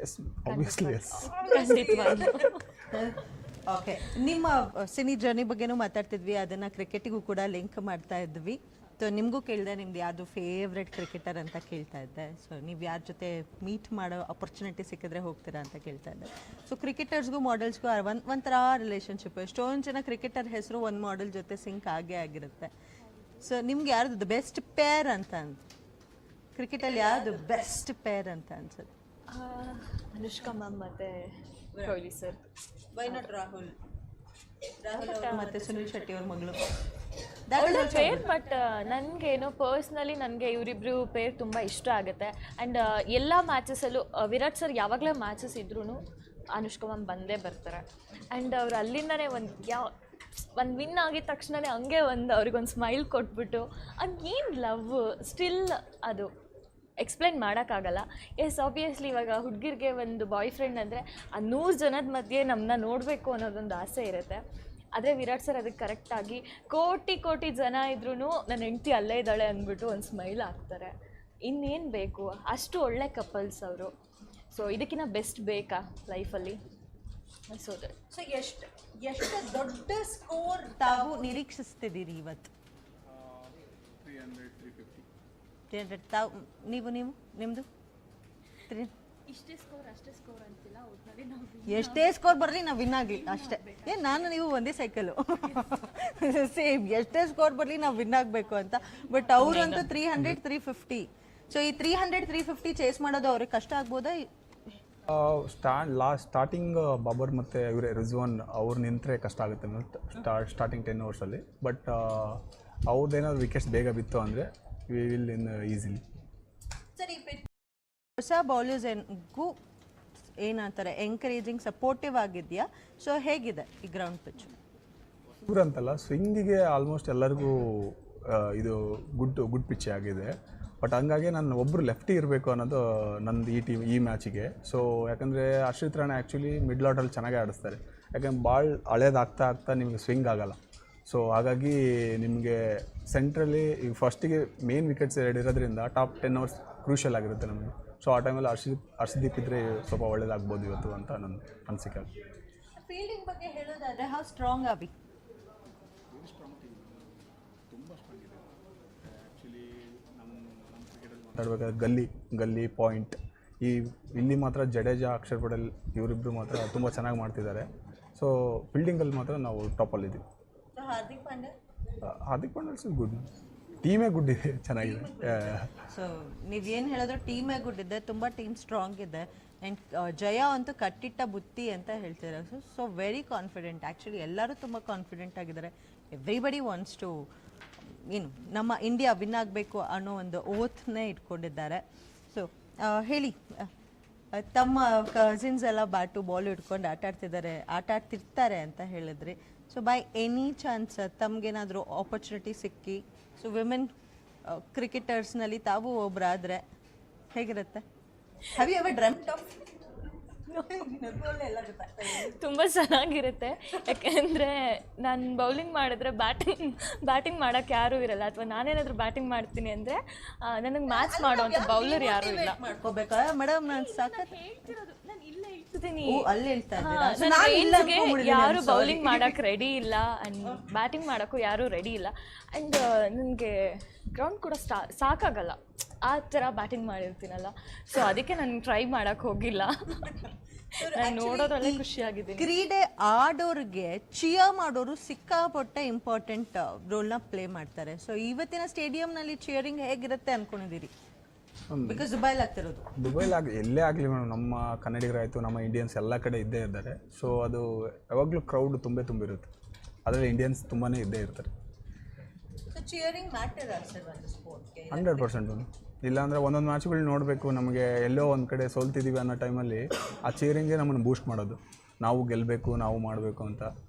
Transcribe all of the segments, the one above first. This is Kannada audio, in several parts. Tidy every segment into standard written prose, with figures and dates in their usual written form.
S obviously yes. ಖಂಡಿತವಾಗ್ಲೂ. ಓಕೆ, ನಿಮ್ಮ ಸಿನಿ ಜರ್ನಿ ಬಗ್ಗೆನೂ ಮಾತಾಡ್ತಿದ್ವಿ, ಅದನ್ನು ಕ್ರಿಕೆಟಿಗೂ ಕೂಡ ಲಿಂಕ್ ಮಾಡ್ತಾ ಇದ್ವಿ. ಸೊ ನಿಮಗೂ ಕೇಳಿದೆ, ನಿಮ್ದು ಯಾವುದು ಫೇವ್ರೆಟ್ ಕ್ರಿಕೆಟರ್ ಅಂತ ಕೇಳ್ತಾ ಇದ್ದೆ. ಸೊ ನೀವು ಯಾರ ಜೊತೆ ಮೀಟ್ ಮಾಡೋ ಅಪರ್ಚುನಿಟಿ ಸಿಕ್ಕಿದ್ರೆ ಹೋಗ್ತೀರಾ ಅಂತ ಕೇಳ್ತಾ ಇದ್ದೆ. ಸೊ ಕ್ರಿಕೆಟರ್ಸ್ಗೂ ಮಾಡೆಲ್ಸ್ಗೂ ಒಂಥರ ರಿಲೇಷನ್ಶಿಪ್. ಎಷ್ಟೊಂದು ಜನ ಕ್ರಿಕೆಟರ್ ಹೆಸರು ಒಂದು ಮಾಡೆಲ್ ಜೊತೆ ಸಿಂಕ್ ಆಗೇ ಆಗಿರುತ್ತೆ. ಸೊ ನಿಮ್ಗೆ ಯಾರ್ದು ಬೆಸ್ಟ್ ಪೇರ್ ಅಂತ ಕ್ರಿಕೆಟಲ್ಲಿ ಯಾವುದು ಬೆಸ್ಟ್ ಪೇರ್ ಅಂತ ಅನ್ಸುತ್ತೆ? ಅನುಷ್ಕಾ ಮ್ಯಾಮ್ ಮತ್ತು Kohli sir. Why not Rahul ಮತ್ತೆ ಸುನಿಲ್ ಶೆಟ್ಟಿ ಅವ್ರ ಮಗಳು? ಒಳ್ಳೆ ಪೇರ್, ಬಟ್ ನನಗೇನು ಪರ್ಸ್ನಲಿ ನನಗೆ ಇವರಿಬ್ರು ಪೇರ್ ತುಂಬ ಇಷ್ಟ ಆಗುತ್ತೆ. ಆ್ಯಂಡ್ ಎಲ್ಲ ಮ್ಯಾಚಸಲ್ಲೂ ವಿರಾಟ್ ಸರ್ ಯಾವಾಗಲೇ ಮ್ಯಾಚಸ್ ಇದ್ರೂ ಅನುಷ್ಕಾ ಮ್ಯಾಮ್ ಬಂದೇ ಬರ್ತಾರೆ. ಆ್ಯಂಡ್ ಅವ್ರು ಅಲ್ಲಿಂದನೇ ಒಂದು ವಿನ್ ಆಗಿದ ತಕ್ಷಣವೇ ಹಂಗೆ ಅವ್ರಿಗೊಂದು ಸ್ಮೈಲ್ ಕೊಟ್ಬಿಟ್ಟು ಅದೇನು ಲವ್ ಸ್ಟಿಲ್ ಅದು ಎಕ್ಸ್ಪ್ಲೇನ್ ಮಾಡೋಕ್ಕಾಗಲ್ಲ. ಎಸ್ ಆಬ್ವಿಯಸ್ಲಿ ಇವಾಗ ಹುಡುಗಿರಿಗೆ ಒಂದು ಬಾಯ್ ಫ್ರೆಂಡ್ ಅಂದರೆ ಆ 100 ಜನದ ಮಧ್ಯೆ ನಮ್ಮನ್ನ ನೋಡಬೇಕು ಅನ್ನೋದೊಂದು ಆಸೆ ಇರುತ್ತೆ. ಆದರೆ ವಿರಾಟ್ ಸರ್ ಅದಕ್ಕೆ ಕರೆಕ್ಟಾಗಿ ಕೋಟಿ ಜನ ಇದ್ರೂ ನನ್ನ ಹೆಂಡ್ತಿ ಅಲ್ಲೇ ಇದ್ದಾಳೆ ಅಂದ್ಬಿಟ್ಟು ಒಂದು ಸ್ಮೈಲ್ ಹಾಕ್ತಾರೆ. ಇನ್ನೇನು ಬೇಕು, ಅಷ್ಟು ಒಳ್ಳೆ ಕಪಲ್ಸ್ ಅವರು. ಸೊ ಇದಕ್ಕಿಂತ ಬೆಸ್ಟ್ ಬೇಕಾ ಲೈಫಲ್ಲಿ? ಸೊ ಎಷ್ಟು ದೊಡ್ಡ ಸ್ಕೋರ್ ತಾವು ನಿರೀಕ್ಷಿಸ್ತಿದ್ದೀರಿ ಇವತ್ತು? 300 ತಾವು ನೀವು ನಿಮ್ಮದು ಇಷ್ಟೇ ಸ್ಕೋರ್ ಅಷ್ಟೇ ಸ್ಕೋರ್ ಅಂತಿಲ್ಲ, ಒಟ್ಟಿನಲ್ಲಿ ನಾವು ಎಷ್ಟೇ ಸ್ಕೋರ್ ಬರಲಿ ನಾವು ವಿನ್ ಆಗಲಿ ಅಷ್ಟೇ. ನಾನು ನೀವು ಒಂದೇ ಸೈಕಲು ಸೇಮ್, ಎಷ್ಟೇ ಸ್ಕೋರ್ ಬರಲಿ ನಾವು ವಿನ್ ಆಗಬೇಕು ಅಂತ. ಬಟ್ ಅವರಂತೂ 300 350. ಸೊ ಈ 300 350 ಚೇಸ್ ಮಾಡೋದು ಅವ್ರಿಗೆ ಕಷ್ಟ ಆಗ್ಬೋದಾ? ಸ್ಟಾರ್ಟಿಂಗ್ ಬಾಬರ್ ಮತ್ತು ಇವರೇ ರಿಜ್ವಾನ್ ಅವ್ರು ನಿಂತರೆ ಕಷ್ಟ ಆಗುತ್ತೆ ಸ್ಟಾರ್ಟಿಂಗ್ 10 ಓವರ್ಸಲ್ಲಿ. ಬಟ್ ಅವ್ರದ್ದೇನಾದ್ರು ವಿಕೆಟ್ಸ್ ಬೇಗ ಬಿತ್ತು ಅಂದರೆ ವಿ ವಿಲ್ ಇನ್ ಈಸಿಲಿ. ಸರಿ, ಹೊಸ ಬೌಲರ್ಸ್ಗೂ ಏನಂತಾರೆ ಎಂಕರೇಜಿಂಗ್ ಸಪೋರ್ಟಿವ್ ಆಗಿದೆಯಾ? ಸೊ ಹೇಗಿದೆ ಈ ಗ್ರೌಂಡ್ ಪಿಚ್? ಇವರಂತಲ್ಲ, ಸ್ವಿಂಗಿಗೆ ಆಲ್ಮೋಸ್ಟ್ ಎಲ್ಲರಿಗೂ ಇದು ಗುಡ್ ಪಿಚ್ಚೇ ಆಗಿದೆ. ಬಟ್ ಹಂಗಾಗಿ ನಾನು ಒಬ್ಬರು ಲೆಫ್ಟಿ ಇರಬೇಕು ಅನ್ನೋದು ನಂದು ಈ ಮ್ಯಾಚಿಗೆ. ಸೊ ಯಾಕಂದರೆ ಹರ್ಷಿತ್ ರಾಣಾ ಆ್ಯಕ್ಚುಲಿ ಮಿಡ್ಲ್ ಆರ್ಡ್ರಲ್ಲಿ ಚೆನ್ನಾಗೇ ಆಡಿಸ್ತಾರೆ. ಯಾಕಂದ್ರೆ ಬಾಲ್ ಹಳೇದಾಗ್ತಾ ನಿಮಗೆ ಸ್ವಿಂಗ್ ಆಗೋಲ್ಲ. ಸೊ ಹಾಗಾಗಿ ನಿಮಗೆ ಸೆಂಟ್ರಲ್ಲಿ ಈಗ ಫಸ್ಟಿಗೆ ಮೇನ್ ವಿಕೆಟ್ಸ್ 2 ಇರೋದ್ರಿಂದ ಟಾಪ್ 10 ಓವರ್ಸ್ ಕ್ರೂಷಿಯಲ್ ಆಗಿರುತ್ತೆ ನಮಗೆ. ಸೊ ಆ ಟೈಮಲ್ಲಿ ಹರ್ಷದೀಪ್ ಇದ್ದರೆ ಸ್ವಲ್ಪ ಒಳ್ಳೇದಾಗ್ಬೋದು ಇವತ್ತು ಅಂತ ನನ್ನ ಅನಿಸಿಕೆ. ಫೀಲ್ಡಿಂಗ್ ಬಗ್ಗೆ ಹೇಳೋದಾದರೆ ಹೌ ಸ್ಟ್ರಾಂಗ್ ಆಗಿ? ಮಾತಾಡ್ಬೇಕಾದ್ರೆ ಗಲ್ಲಿ ಪಾಯಿಂಟ್ ಇಲ್ಲಿ ಮಾತ್ರ ಜಡೇಜಾ, ಅಕ್ಷರ್ ಪಟೇಲ್ ಇವರಿಬ್ಬರು ಮಾತ್ರ ತುಂಬ ಚೆನ್ನಾಗಿ ಮಾಡ್ತಿದ್ದಾರೆ. ಸೊ ಫೀಲ್ಡಿಂಗಲ್ಲಿ ಮಾತ್ರ ನಾವು ಟಾಪಲ್ಲಿದ್ದೀವಿ. ಹಾರ್ದಿಕ್ ಪಾಂಡ್ಯ ಗುಡ್, ಟೀಮೇ ಗುಡ್ ಇದೆ, ಚೆನ್ನಾಗಿದೆ. ಸೊ ನೀವೇನು ಹೇಳಿದ್ರು ಟೀಮೇ ಗುಡ್ ಇದೆ, ತುಂಬ ಟೀಮ್ ಸ್ಟ್ರಾಂಗ್ ಇದೆ. ಆ್ಯಂಡ್ ಜಯ ಅಂತೂ ಕಟ್ಟಿಟ್ಟ ಬುತ್ತಿ ಅಂತ ಹೇಳ್ತಿದ್ದಾರೆ. So very confident. ಆ್ಯಕ್ಚುಲಿ ಎಲ್ಲರೂ ತುಂಬ ಕಾನ್ಫಿಡೆಂಟ್ ಆಗಿದ್ದಾರೆ. ಎವ್ರಿಬಡಿ ವಾಂಟ್ಸ್ ಟು ನಮ್ಮ ಇಂಡಿಯಾ ವಿನ್ ಆಗಬೇಕು ಅನ್ನೋ ಒಂದು ಓತ್ನೇ ಇಟ್ಕೊಂಡಿದ್ದಾರೆ. ಸೊ ಹೇಳಿ, ತಮ್ಮ ಕಸಿನ್ಸ್ ಎಲ್ಲ ಬ್ಯಾಟು ಬಾಲ್ ಇಟ್ಕೊಂಡು ಆಟಾಡ್ತಿರ್ತಾರೆ ಅಂತ ಹೇಳಿದ್ರಿ. ಸೊ ಬೈ ಎನಿ ಚಾನ್ಸ್ ತಮಗೇನಾದರೂ ಆಪರ್ಚುನಿಟಿ ಸಿಕ್ಕಿ, ಸೊ ವಿಮೆನ್ ಕ್ರಿಕೆಟರ್ಸ್ನಲ್ಲಿ ತಾವು ಒಬ್ಬರಾದರೆ ಹೇಗಿರುತ್ತೆ? Have you ever dreamed of? ತುಂಬ ಚೆನ್ನಾಗಿರುತ್ತೆ. ಯಾಕೆಂದರೆ ನಾನು ಬೌಲಿಂಗ್ ಮಾಡಿದ್ರೆ ಬ್ಯಾಟಿಂಗ್ ಮಾಡೋಕ್ಕೆ ಯಾರೂ ಇರಲ್ಲ. ಅಥವಾ ನಾನೇನಾದರೂ ಬ್ಯಾಟಿಂಗ್ ಮಾಡ್ತೀನಿ ಅಂದರೆ ನನಗೆ ಮ್ಯಾಚ್ ಮಾಡೋವಂಥ ಬೌಲರ್ ಯಾರೂ ಇಲ್ಲ. ಮಾಡ್ಕೋಬೇಕಾ ಮೇಡಮ್? ನಾನು ಸಾಕಷ್ಟು ನಾನು ಇಲ್ಲೇ ಹೇಳ್ತಿದ್ದೀನಿ, ಅಲ್ಲಿ ಹೇಳ್ತಾ ಯಾರು ಬೌಲಿಂಗ್ ಮಾಡೋಕ್ಕೆ ರೆಡಿ ಇಲ್ಲ ಆ್ಯಂಡ್ ಬ್ಯಾಟಿಂಗ್ ಮಾಡೋಕ್ಕೂ ಯಾರೂ ರೆಡಿ ಇಲ್ಲ. ಆ್ಯಂಡ್ ನನಗೆ ಗ್ರೌಂಡ್ ಕೂಡ ಸಾಕಾಗಲ್ಲ, ಆ ಥರ ಬ್ಯಾಟಿಂಗ್ ಮಾಡಿರ್ತೀನಲ್ಲ. ಸೊ ಅದಕ್ಕೆ ನಾನು ಟ್ರೈ ಮಾಡೋಕ್ಕೆ ಹೋಗಿಲ್ಲ. ನಾನು ನೋಡೋದ್ರಲ್ಲೇ ಖುಷಿಯಾಗಿದ್ದೀನಿ. ಕ್ರೀಡೆ ಆಡೋರಿಗೆ ಚಿಯರ್ ಮಾಡೋರು ಸಿಕ್ಕಾಪಟ್ಟೆ ಇಂಪಾರ್ಟೆಂಟ್ ರೋಲ್ನ ಪ್ಲೇ ಮಾಡ್ತಾರೆ. ಸೊ ಇವತ್ತಿನ ಸ್ಟೇಡಿಯಂನಲ್ಲಿ ಚಿಯರಿಂಗ್ ಹೇಗಿರುತ್ತೆ ಅನ್ಕೊಂಡಿದ್ದೀರಿ? ಬಿಕಾಸ್ ದುಬೈಲಿ ಆಗ್ತಿರೋದು. ಎಲ್ಲೇ ಆಗಲಿ ಮೇಡಮ್, ನಮ್ಮ ಕನ್ನಡಿಗರಾಯಿತು, ನಮ್ಮ ಇಂಡಿಯನ್ಸ್ ಎಲ್ಲ ಕಡೆ ಇದ್ದೇ ಇದ್ದಾರೆ. ಸೊ ಅದು ಯಾವಾಗಲೂ ಕ್ರೌಡ್ ತುಂಬಿರುತ್ತೆ. ಅದರಲ್ಲಿ ಇಂಡಿಯನ್ಸ್ ತುಂಬಾ ಇದ್ದೇ ಇರ್ತಾರೆ. 100%. ಇಲ್ಲಾಂದರೆ ಒಂದೊಂದು ಮ್ಯಾಚ್ಗಳು ನೋಡಬೇಕು, ನಮಗೆ ಎಲ್ಲೋ ಒಂದು ಕಡೆ ಸೋಲ್ತಿದ್ದೀವಿ ಅನ್ನೋ ಟೈಮಲ್ಲಿ ಆ ಚೀರಿಂಗೇ ನಮ್ಮನ್ನು ಬೂಸ್ಟ್ ಮಾಡೋದು. ನಾವು ಗೆಲ್ಲಬೇಕು, ನಾವು ಮಾಡಬೇಕು ಅಂತ.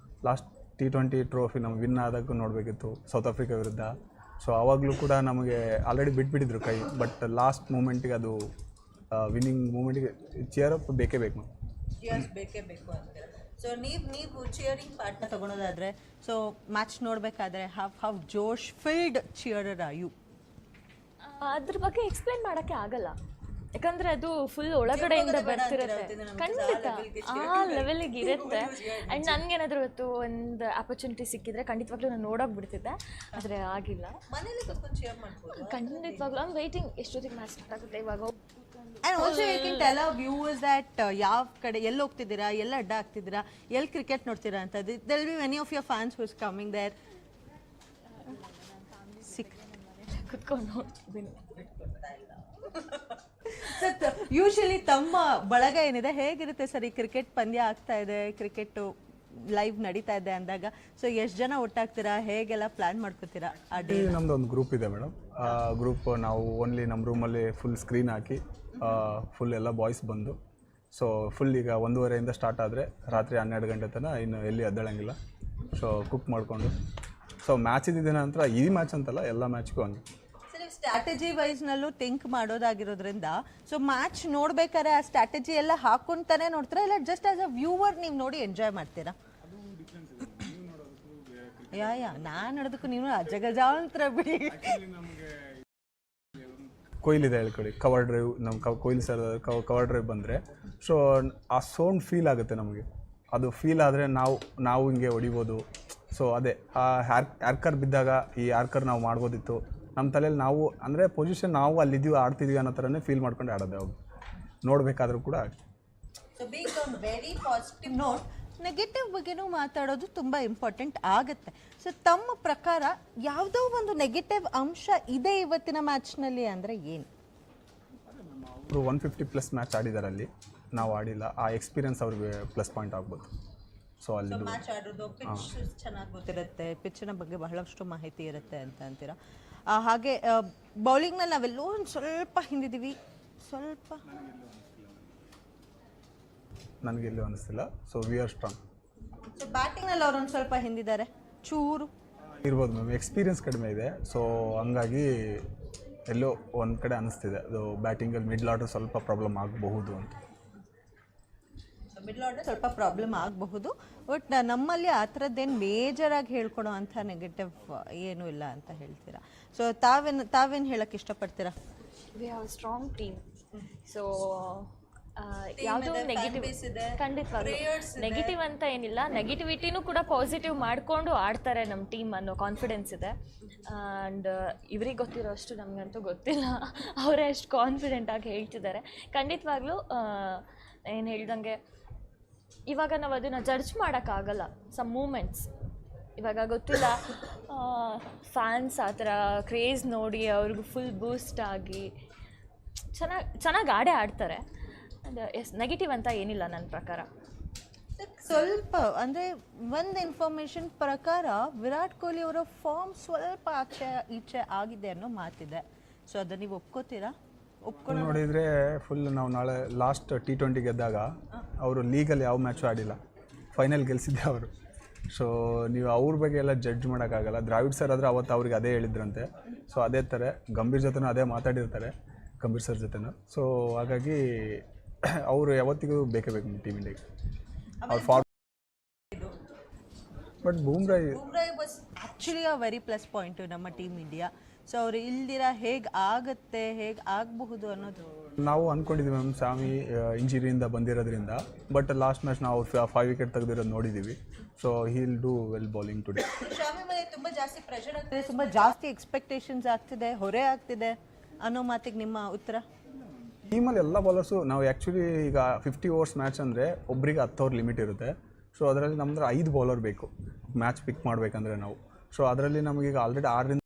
ಲಾಸ್ಟ್ T20 ಟ್ರೋಫಿ ನಮ್ಗೆ ವಿನ್ ಆದಾಗೂ ನೋಡಬೇಕಿತ್ತು, ಸೌತ್ ಆಫ್ರಿಕಾ ವಿರುದ್ಧ. ಸೊ ಆವಾಗಲೂ ಕೂಡ ನಮಗೆ ಆಲ್ರೆಡಿ ಬಿಟ್ಬಿಟ್ಟಿದ್ರು ಕೈ. ಬಟ್ ಲಾಸ್ಟ್ ಮೂಮೆಂಟಿಗೆ ಅದು ವಿನ್ನಿಂಗ್ ಮೂಮೆಂಟಿಗೆ ಚೇರ್ ಅಪ್ ಬೇಕೇ ಬೇಕು ಅಂತೀರ. ಸೊ ನೀವು ಚಿಯರಿಂಗ್ ಪಾರ್ಟ್ನ ತೊಗೊಳೋದಾದರೆ, ಸೊ ಮ್ಯಾಚ್ ನೋಡಬೇಕಾದ್ರೆ how josh filled cheerer are you? ಅದ್ರ ಬಗ್ಗೆ ಎಕ್ಸ್ಪ್ಲೇನ್ ಮಾಡೋಕ್ಕೆ ಆಗಲ್ಲ. ಯಾಕಂದ್ರೆ ಅದು ಫುಲ್ ಒಳಗಡೆಯಿಂದ ಬರ್ತಿರುತ್ತೆ. ಖಂಡಿತ ಆ ಲೆವೆಲಿಗೆ ಇರುತ್ತೆ. ಆ್ಯಂಡ್ ನನಗೇನಾದರೂ ಇವತ್ತು ಒಂದು ಆಪರ್ಚುನಿಟಿ ಸಿಕ್ಕಿದ್ರೆ ಖಂಡಿತವಾಗ್ಲೂ ನಾನು ನೋಡೋಕೆ ಬಿಡ್ತಿದ್ದೆ, ಆದರೆ ಆಗಿಲ್ಲ. ಖಂಡಿತವಾಗ್ಲೂ ಐ ಆಮ್ ವೇಟಿಂಗ್ ಎಷ್ಟೊತ್ತಿಗೆ ಮ್ಯಾಚ್ ಸ್ಟಾರ್ಟ್ ಆಗುತ್ತೆ ಇವಾಗ. And also you can tell our viewers that ಯಾವ ಕಡೆ ಎಲ್ಲಿ ಹೋಗ್ತಿದ್ದೀರಾ, ಎಲ್ಲ ಅಡ್ಡ ಆಗ್ತಿದ್ದೀರಾ, ಎಲ್ಲಿ ಕ್ರಿಕೆಟ್ ನೋಡ್ತೀರಾ ಅಂತ. There'll be many of your fans who is coming there. ಕುತ್ಕೊಂಡು ನೋಡ್ತಿದ್ದೀನಿ. ಯೂಶಲಿ ತಮ್ಮ ಬಳಗ ಏನಿದೆ ಹೇಗಿರುತ್ತೆ ಸರ್? ಈ ಕ್ರಿಕೆಟ್ ಪಂದ್ಯ ಆಗ್ತಾ ಇದೆ, ಕ್ರಿಕೆಟ್ ಲೈವ್ ನಡೀತಾ ಇದೆ ಅಂದಾಗ ಸೊ ಎಷ್ಟು ಜನ ಒಟ್ಟಾಗ್ತೀರಾ, ಹೇಗೆಲ್ಲ ಪ್ಲಾನ್ ಮಾಡ್ಕೋತೀರಾ ಆ ಡೇ? ನಮ್ದು ಒಂದು ಗ್ರೂಪ್ ಇದೆ ಮೇಡಮ್. ಆ ಗ್ರೂಪ್ ನಾವು ಓನ್ಲಿ ನಮ್ಮ ರೂಮಲ್ಲಿ ಫುಲ್ ಸ್ಕ್ರೀನ್ ಹಾಕಿ ಫುಲ್ ಎಲ್ಲ ಬಾಯ್ಸ್ ಬಂದು, ಸೊ ಫುಲ್ ಈಗ 1:30 ಸ್ಟಾರ್ಟ್ ಆದರೆ ರಾತ್ರಿ 12 ಗಂಟೆ ತನಕ ಇನ್ನು ಎಲ್ಲಿ ಎದ್ದೇಳಂಗಿಲ್ಲ. ಸೊ ಕುಕ್ ಮಾಡಿಕೊಂಡು, ಸೊ ಮ್ಯಾಚ್ ಇದ್ದಿದ್ದ ನಂತರ ಈ ಮ್ಯಾಚ್ ಅಂತಲ್ಲ, ಎಲ್ಲ ಮ್ಯಾಚ್ಗೂ ಹಂಗೆ. ಸ್ಟ್ರಾಟಜಿ ವೈಸ್ನಲ್ಲೂ ಥಿಂಕ್ ಮಾಡೋದಾಗಿರೋದ್ರಿಂದ ಸೊ ಮ್ಯಾಚ್ ನೋಡ್ಬೇಕಾದ್ರೆ ಆ ಸ್ಟ್ರಾಟಜಿ ಎಲ್ಲ ಹಾಕೊಂತಾನೆ ನೋಡ್ತೀರಾ, ಇಲ್ಲ ಜಸ್ಟ್ ಆಸ್ ಅ ವ್ಯೂವರ್ ನೀವು ನೋಡಿ ಎಂಜಾಯ್ ಮಾಡ್ತೀರಾ? ಯಾ ನಾನು ನೋಡೋದಕ್ಕೂ ನೀವು ಅಜಗಜಾಂತರ ಬಿಡಿ. ಕೊಯ್ಲಿದೆ ಹೇಳ್ಕೊಳ್ಳಿ, ಕವರ್ ಡ್ರೈವ್ ನಮ್ಮ ಕೊಯ್ಲಿ ಸರ್ ಕವರ್ ಡ್ರೈವ್ ಬಂದರೆ ಸೊ ಆ ಸೌಂಡ್ ಫೀಲ್ ಆಗುತ್ತೆ ನಮಗೆ. ಅದು ಫೀಲ್ ಆದರೆ ನಾವು ಹಿಂಗೆ ಹೊಡಿಬೋದು. ಸೊ ಅದೇ ಆ ಯಾರ್ಕರ್ ಬಿದ್ದಾಗ ಈ ಯಾರ್ಕರ್ ನಾವು ಮಾಡ್ಬೋದಿತ್ತು ನಮ್ಮ ತಲೆಯಲ್ಲಿ. ನಾವು ಅಂದರೆ ಪೊಸಿಷನ್ ನಾವು ಅಲ್ಲಿದ್ದೀವಿ ಆಡ್ತಿದ್ದೀವಿ ಅನ್ನೋ ಥರನೇ ಫೀಲ್ ಮಾಡ್ಕೊಂಡು ಆಡೋದು ಅವಾಗ ನೋಡಬೇಕಾದ್ರೂ ಕೂಡ. ವೆರಿ ಪಾಸಿಟಿವ್ ನೋಟ್, ನೆಗೆಟಿವ್ ಬಗ್ಗೆನೂ ಮಾತಾಡೋದು ತುಂಬ ಇಂಪಾರ್ಟೆಂಟ್ ಆಗುತ್ತೆ. ಸೊ ತಮ್ಮ ಪ್ರಕಾರ ಯಾವುದೋ ಒಂದು ನೆಗೆಟಿವ್ ಅಂಶ ಇದೆ ಇವತ್ತಿನ ಮ್ಯಾಚ್ನಲ್ಲಿ ಅಂದರೆ ಏನು? ಅವರು 150+ ಮ್ಯಾಚ್ ಆಡಿದ್ದಾರೆ, ಅಲ್ಲಿ ನಾವು ಆಡಿಲ್ಲ. ಆ ಎಕ್ಸ್ಪೀರಿಯನ್ಸ್ ಅವ್ರಿಗೆ ಪ್ಲಸ್ ಪಾಯಿಂಟ್ ಆಗ್ಬೋದು. ಸೊ ಅಲ್ಲಿ ಮ್ಯಾಚ್ ಆಡೋದು, ಪಿಚ್ ಚೆನ್ನಾಗಿ ಗೊತ್ತಿರುತ್ತೆ, ಪಿಚ್ಚಿನ ಬಗ್ಗೆ ಬಹಳಷ್ಟು ಮಾಹಿತಿ ಇರುತ್ತೆ ಅಂತ ಅಂತೀರಾ. ಹಾಗೆ ಬೌಲಿಂಗ್ನಲ್ಲಿ ನಾವೆಲ್ಲೋ ಒಂದು ಸ್ವಲ್ಪ ಹಿಂದಿದ್ದೀವಿ, ಸ್ವಲ್ಪ ನನಗೆಲ್ಲೂ ಅನಿಸ್ತಿಲ್ಲ. So we are strong. So ಬ್ಯಾಟಿಂಗ್ನಲ್ಲಿ ಅವ್ರೊಂದು ಸ್ವಲ್ಪ ಹಿಂದಿದ್ದಾರೆ ಚೂರು ಇರ್ಬೋದು ಮ್ಯಾಮ್, ಎಕ್ಸ್ಪೀರಿಯನ್ಸ್ ಕಡಿಮೆ ಇದೆ. ಸೊ ಹಂಗಾಗಿ ಎಲ್ಲೋ ಒಂದು ಕಡೆ ಅನ್ನಿಸ್ತಿದೆ ಅದು ಬ್ಯಾಟಿಂಗಲ್ಲಿ ಮಿಡ್ಲ್ ಆರ್ಡರ್ ಸ್ವಲ್ಪ ಪ್ರಾಬ್ಲಮ್ ಆಗಬಹುದು ಅಂತ. ಮಿಡ್ಲ್ ಆರ್ಡರ್ ಸ್ವಲ್ಪ ಪ್ರಾಬ್ಲಮ್ ಆಗಬಹುದು, ಬಟ್ ನಮ್ಮಲ್ಲಿ ಆ ಥರದ್ದೇನು ಮೇಜರಾಗಿ ಹೇಳ್ಕೊಡೋ ಅಂಥ ನೆಗೆಟಿವ್ ಏನೂ ಇಲ್ಲ ಅಂತ ಹೇಳ್ತೀರಾ. ಸೊ ತಾವೇನು ಹೇಳಕ್ಕೆ ಇಷ್ಟಪಡ್ತೀರಾ? We have strong team. So ಯಾವುದೋ ನೆಗೆಟಿವ್ ಖಂಡಿತವಾಗ್ಲೂ ನೆಗೆಟಿವ್ ಅಂತ ಏನಿಲ್ಲ, ನೆಗೆಟಿವಿಟಿನೂ ಕೂಡ ಪಾಸಿಟಿವ್ ಮಾಡಿಕೊಂಡು ಆಡ್ತಾರೆ ನಮ್ಮ ಟೀಮ್ ಅನ್ನೋ ಕಾನ್ಫಿಡೆನ್ಸ್ ಇದೆ. ಆ್ಯಂಡ್ ಇವ್ರಿಗೆ ಗೊತ್ತಿರೋ ಅಷ್ಟು ನಮಗಂತೂ ಗೊತ್ತಿಲ್ಲ, ಅವರೇ ಅಷ್ಟು ಕಾನ್ಫಿಡೆಂಟಾಗಿ ಹೇಳ್ತಿದ್ದಾರೆ. ಖಂಡಿತವಾಗ್ಲೂ ಏನು ಹೇಳ್ದಂಗೆ ಇವಾಗ ನಾವು ಅದನ್ನು ಜಡ್ಜ್ ಮಾಡೋಕ್ಕಾಗಲ್ಲ. ಸಮ್ ಮೂಮೆಂಟ್ಸ್ ಇವಾಗ ಗೊತ್ತಿಲ್ಲ, ಫ್ಯಾನ್ಸ್ ಆ ಥರ ಕ್ರೇಜ್ ನೋಡಿ ಅವ್ರಿಗೂ ಫುಲ್ ಬೂಸ್ಟ್ ಆಗಿ ಚೆನ್ನಾಗಿ ಆಡ್ತಾರೆ. ಎಸ್, ನೆಗೆಟಿವ್ ಅಂತ ಏನಿಲ್ಲ ನನ್ನ ಪ್ರಕಾರ. ಸ್ವಲ್ಪ ಅಂದರೆ ಒಂದು ಇನ್ಫಾರ್ಮೇಷನ್ ಪ್ರಕಾರ ವಿರಾಟ್ ಕೊಹ್ಲಿ ಅವರ ಫಾರ್ಮ್ ಸ್ವಲ್ಪ ಈಚೆ ಆಗಿದೆ ಅನ್ನೋ ಮಾತಿದೆ. ಸೊ ಅದನ್ನು ನೀವು ಒಪ್ಕೋತೀರಾ? ಒಪ್ಕೊಂಡು ನೋಡಿದರೆ ಫುಲ್ ನಾವು ನಾಳೆ ಲಾಸ್ಟ್ T20 ಗೆದ್ದಾಗ ಅವರು ಲೀಗಲ್ಲಿ ಯಾವ ಮ್ಯಾಚು ಆಡಿಲ್ಲ, ಫೈನಲ್ ಗೆಲ್ಸಿದ್ದೆ ಅವರು. ಸೊ ನೀವು ಅವ್ರ ಬಗ್ಗೆ ಎಲ್ಲ ಜಡ್ಜ್ ಮಾಡೋಕ್ಕಾಗಲ್ಲ. ದ್ರಾವಿಡ್ ಸರ್ ಆದರೆ ಅವತ್ತು ಅವ್ರಿಗೆ ಅದೇ ಹೇಳಿದ್ರಂತೆ. ಸೊ ಅದೇ ಥರ ಗಂಭೀರ್ ಜೊತೆನೂ ಅದೇ ಮಾತಾಡಿರ್ತಾರೆ, ಗಂಭೀರ್ ಸರ್ ಜೊತೆನೂ. ಸೊ ಹಾಗಾಗಿ ಅವರು ಯಾವತ್ತಿಗೂ ಬೇಕೇ ಬೇಕು ಟೀಮ್ ಇಂಡಿಯಾಗೆ ಅವ್ರ form. But Bumrah was actually a very plus point ನಮ್ಮ ಟೀಮ್ ಇಂಡಿಯಾ. ಸೊ ಅವರು ಇಲ್ದಿರ ಹೇಗೆ ಆಗುತ್ತೆ, ಹೇಗೆ ಆಗಬಹುದು ಅನ್ನೋದು ನಾವು ಅಂದ್ಕೊಂಡಿದ್ದೀವಿ ಮ್ಯಾಮ್. ಸ್ವಾಮಿ ಇಂಜುರಿಯಿಂದ ಬಂದಿರೋದ್ರಿಂದ, ಬಟ್ ಲಾಸ್ಟ್ ಮ್ಯಾಚ್ ನಾವು 5 ವಿಕೆಟ್ ತೆಗೆದಿರೋದು ನೋಡಿದ್ದೀವಿ. So he'll do well bowling today. Shami ಮೇಲೆ ತುಂಬ ಜಾಸ್ತಿ ಪ್ರೆಷರ್ ಆಗ್ತಿದೆ, ತುಂಬ ಜಾಸ್ತಿ ಎಕ್ಸ್ಪೆಕ್ಟೇಷನ್ಸ್ ಆಗ್ತಿದೆ, ಹೊರೆ ಆಗ್ತಿದೆ ಅನ್ನೋ ಮಾತಿಗೆ ನಿಮ್ಮ ಉತ್ತರ? ಟೀಮಲ್ಲಿ ಎಲ್ಲ ಬೌಲರ್ಸು ನಾವು ಆ್ಯಕ್ಚುಲಿ ಈಗ 50 ಓವರ್ಸ್ ಮ್ಯಾಚ್ ಅಂದರೆ ಒಬ್ಬರಿಗೆ 10 ಓವರ್ ಲಿಮಿಟ್ ಇರುತ್ತೆ. ಸೊ ಅದರಲ್ಲಿ ನಮ್ಮದು 5 ಬೌಲರ್ ಬೇಕು ಮ್ಯಾಚ್ ಪಿಕ್ ಮಾಡಬೇಕಂದ್ರೆ ನಾವು. ಸೊ ಅದರಲ್ಲಿ ನಮಗೀಗ ಆಲ್ರೆಡಿ 6ರಿಂದ